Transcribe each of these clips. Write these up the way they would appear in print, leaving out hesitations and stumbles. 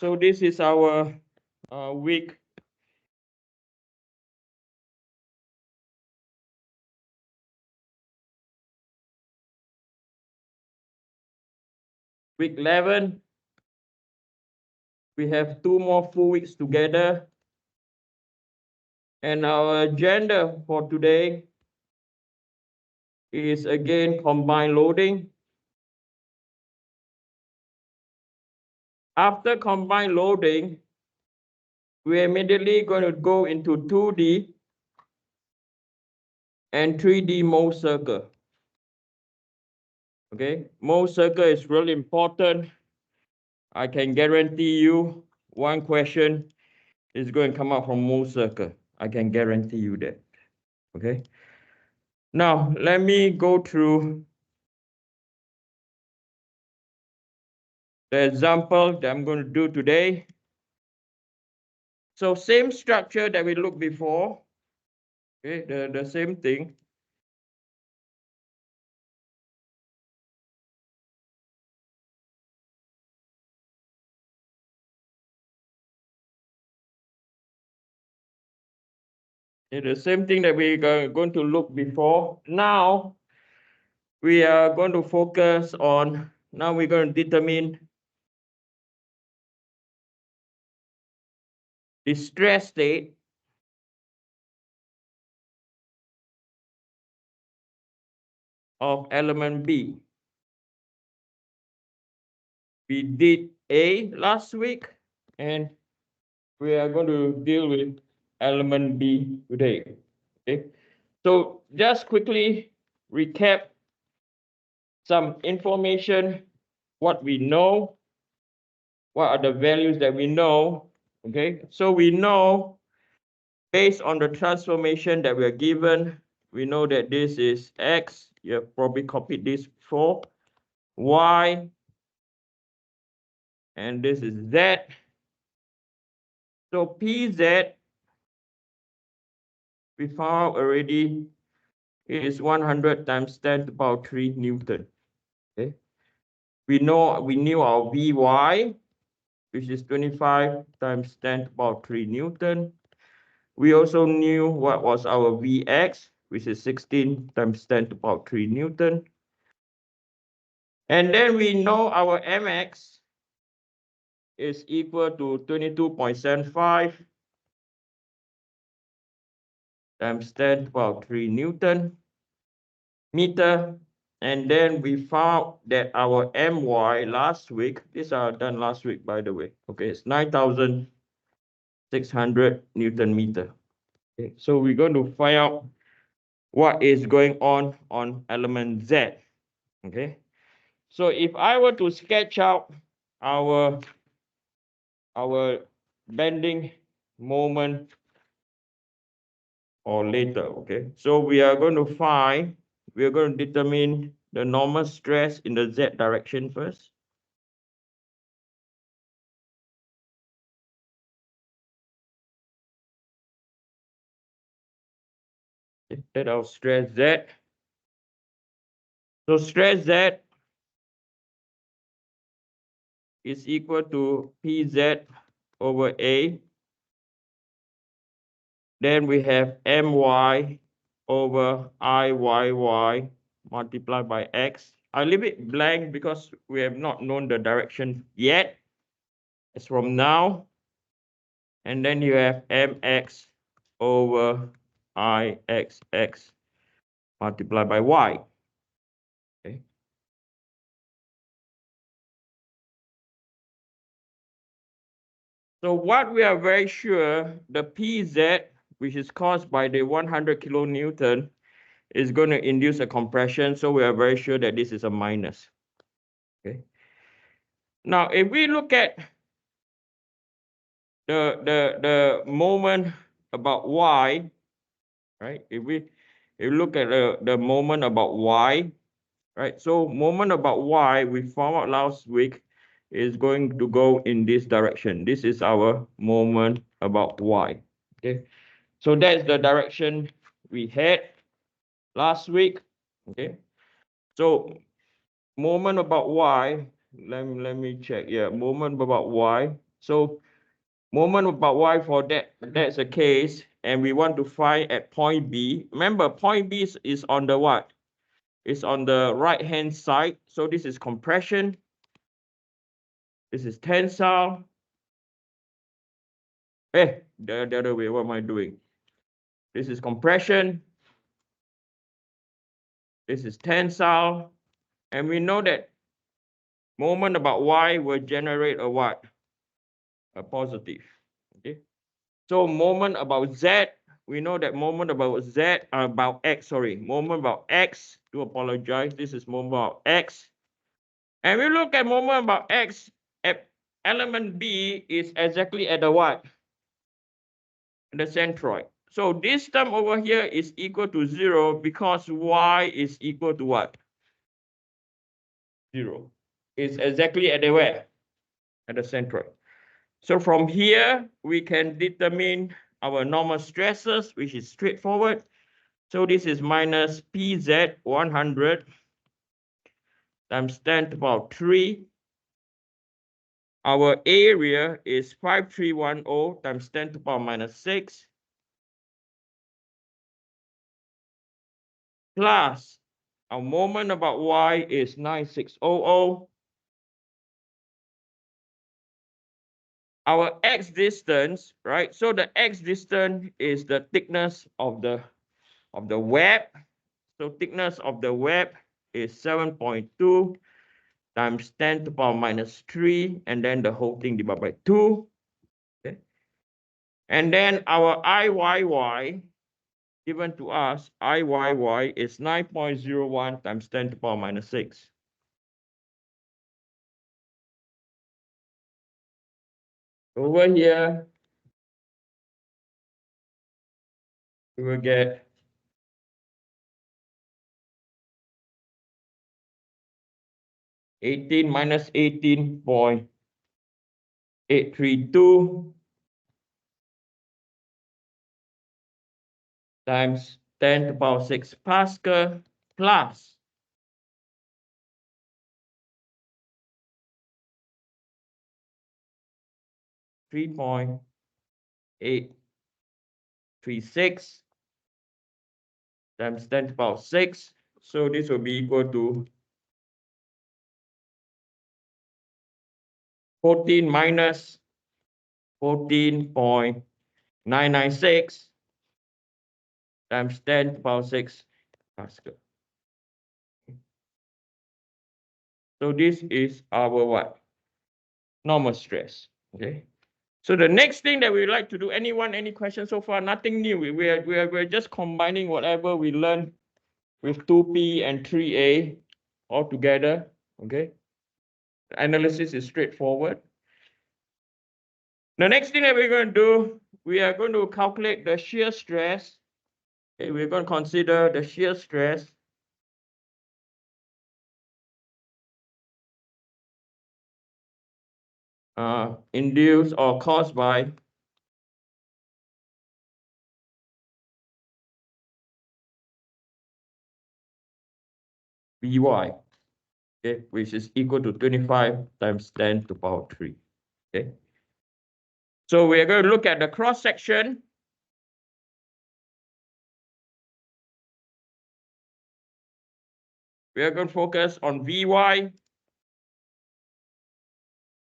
So this is our week week 11. We have 2 more full weeks together. And our agenda for today is again combined loading. After combined loading, we're immediately going to go into 2D and 3D mole circle. Okay, mole circle is really important. I can guarantee you one question is going to come out from mole circle. I can guarantee you that. Okay. Now, let me go through the example that I'm going to do today. So same structure that we looked before. Okay, the same thing. Okay, the same thing that we are going to look before. Now, we are going to focus on, now we're going to determine the stress state of element B. We did A last week, and we are going to deal with element B today. Okay, so just quickly recap some information, what we know, what are the values that we know. Okay, so we know based on the transformation that we are given, we know that this is X. You have probably copied this before. Y, and this is Z. So PZ, we found already is 100 times 10 to the power 3 Newton. Okay, we knew our Vy, which is 25 times 10 to the power 3 Newton. We also knew what was our Vx, which is 16 times 10 to the power 3 Newton. And then we know our Mx is equal to 22.75 times 10 to the power 3 Newton meter. And then we found that our My last week, these are done last week, by the way. Okay, it's 9,600 Newton meter. Okay, so we're going to find out what is going on element Z. Okay, so if I were to sketch out our bending moment or later, okay, so we are going to determine the normal stress in the Z direction first. Let our stress Z. So stress Z is equal to PZ over A. Then we have My over Iyy multiplied by X. I leave it blank because we have not known the direction yet. It's from now. And then you have Mx over Ixx multiplied by Y. Okay. So what we are very sure, the Pz, which is caused by the 100 kilonewton, is going to induce a compression. So we are very sure that this is a minus. Okay. Now, if we look at the moment about Y, right? If we look at the moment about Y, right? So moment about Y we found out last week is going to go in this direction. This is our moment about Y. Okay, so that's the direction we had last week. Okay, so moment about Y. Let me check. Yeah, moment about Y. So moment about y for that's the case, and we want to find at point B. Remember, point B is on the what? It's on the right-hand side. So this is compression. This is tensile. The other way, what am I doing? This is compression. This is tensile. And we know that moment about y will generate a what? A positive. Okay. So moment about z, we know that moment about z, about x, sorry, moment about x, do apologize, this is moment about x. And we look at moment about x, at element B is exactly at the what? The centroid. So this term over here is equal to 0 because y is equal to what? 0. It's exactly at the where? At the centroid. So from here, we can determine our normal stresses, which is straightforward. So this is minus PZ 100 times 10 to the power 3. Our area is 5310 times 10 to the power minus 6. Plus our moment about y is 9600. Our x distance, right? So the x distance is the thickness of the web. So thickness of the web is 7.2 times 10 to the power minus 3, and then the whole thing divided by 2. Okay. And then our IYY given to us, IYY is 9.01 times 10 to the power minus 6. Over here, we will get 18 minus 18.832 times 10 to the power 6 Pascal plus 3.836 times 10 to the power 6. So this will be equal to 14 minus 14.996 times 10 to the power 6 Pascal. So this is our what? Normal stress. Okay. So the next thing that we like to do, anyone, any questions so far? Nothing new. We're just combining whatever we learned with 2P and 3A all together. Okay. The analysis is straightforward. The next thing that we're going to do, we are going to calculate the shear stress. Okay, we're going to consider the shear stress induced or caused by Vy, okay, which is equal to 25 times 10 to the power 3. Okay. So we are going to look at the cross section. We are going to focus on Vy.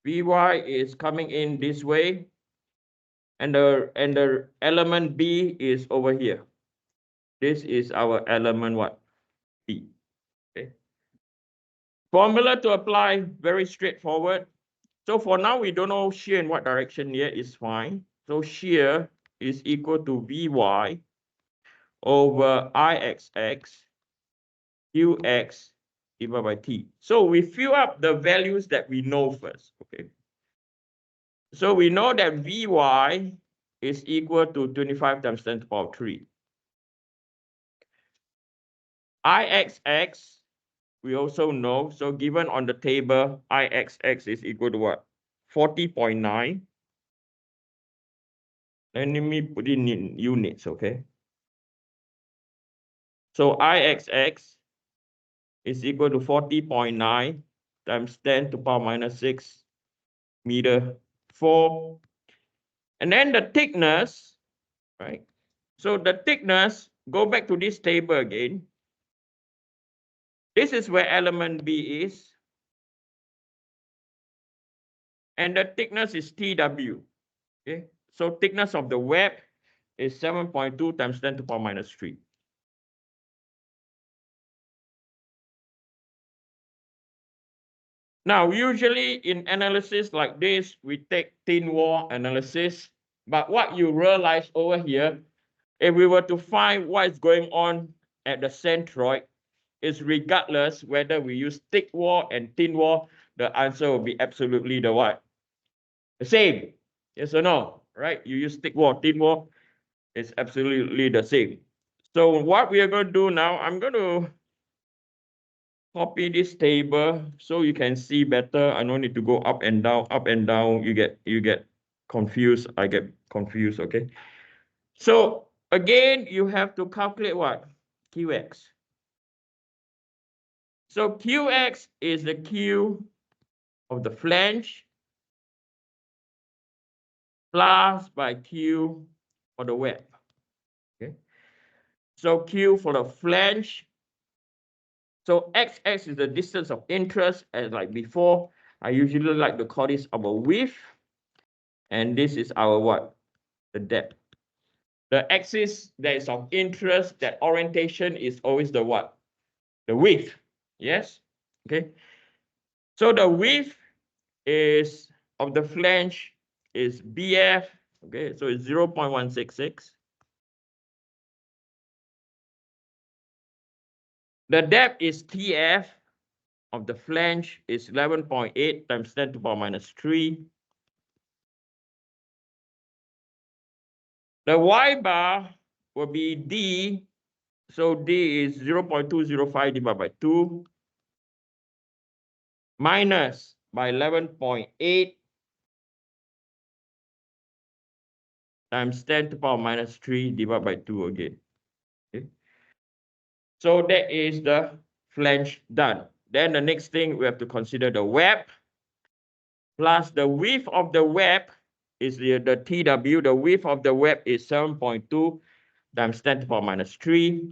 Vy is coming in this way, and the element B is over here. This is our element what? B. Okay. Formula to apply, very straightforward. So for now, we don't know shear in what direction yet, is fine. So shear is equal to Vy over Ixx Qx divided by T. So we fill up the values that we know first, okay? So we know that Vy is equal to 25 times 10 to the power 3. Ixx, we also know, so given on the table, Ixx is equal to what? 40.9. Let me put it in units, okay? So Ixx is equal to 40.9 times 10 to the power minus 6 meter 4. And then the thickness, right? So the thickness, go back to this table again. This is where element B is. And the thickness is TW. Okay, so thickness of the web is 7.2 times 10 to the power minus 3. Now, usually in analysis like this, we take thin wall analysis. But what you realize over here, if we were to find what is going on at the centroid, is regardless whether we use thick wall and thin wall, the answer will be absolutely the what? The same. Yes or no? Right? You use thick wall, thin wall, it's absolutely the same. So what we are going to do now, I'm going to copy this table so you can see better. I don't need to go up and down, up and down. You get confused. I get confused. Okay. So again, you have to calculate what? Qx. So Qx is the Q of the flange plus by Q for the web. Okay. So Q for the flange. So XX is the distance of interest, as like before. I usually like to call this our width. And this is our what? The depth. The axis that is of interest, that orientation is always the what? The width. Yes? Okay. So the width is of the flange is BF. Okay, so it's 0.166. The depth is TF of the flange is 11.8 times 10 to the power minus 3. The Y bar will be D. So D is 0.205 divided by 2 minus by 11.8 times 10 to the power minus 3 divided by 2 again. Okay. So that is the flange done. Then the next thing we have to consider the web plus the width of the web is the TW. The width of the web is 7.2 times 10 to the power minus 3.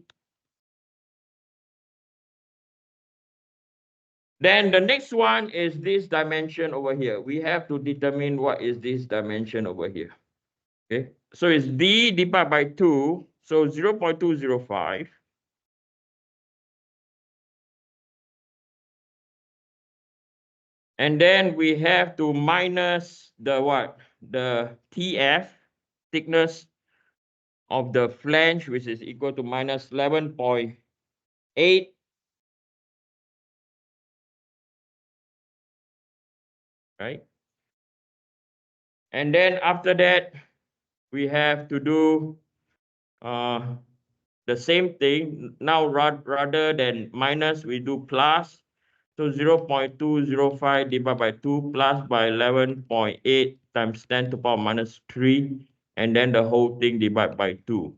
Then the next one is this dimension over here. We have to determine what is this dimension over here. Okay, so it's D divided by 2, so 0.205. And then we have to minus the what? The TF, thickness of the flange, which is equal to minus 11.8. Right? And then after that, we have to do the same thing. Now, rather than minus, we do plus. So 0.205 divided by 2 plus by 11.8 times 10 to the power minus 3. And then the whole thing divided by 2.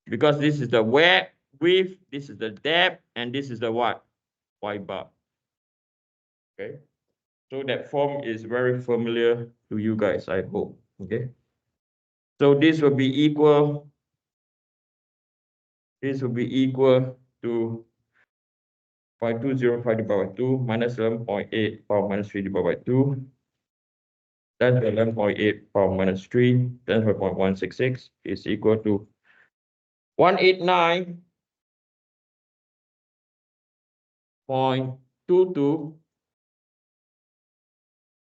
Because this is the width, this is the depth, and this is the what? Y bar. Okay. So that form is very familiar to you guys, I hope. Okay. So this will be equal. This will be equal to 0.205 divided by 2 minus 11.8 power minus 3 divided by 2. That's 11.8 power minus 3. That's 0.166 is equal to 189.22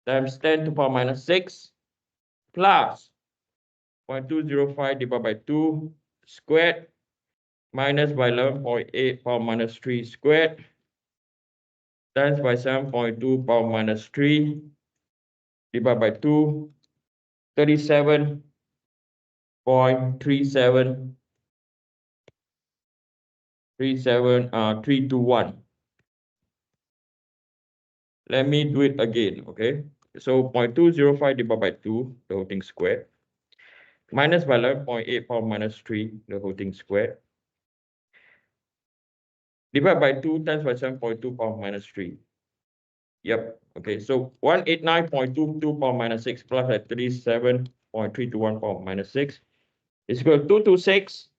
times 10 to the power minus 6 plus 0.205 divided by 2 squared minus by 11.8 power minus 3 squared times by 7.2 power minus 3 divided by 2, 37.37 321. Let me do it again, okay? So 0.205 divided by 2, the whole thing squared, minus by 11.8 power minus 3, the whole thing squared, divided by 2 times by 7.2 power minus 3. Yep. Okay. So 189.22 power minus 6 plus 37.321 power minus 6 is equal to 226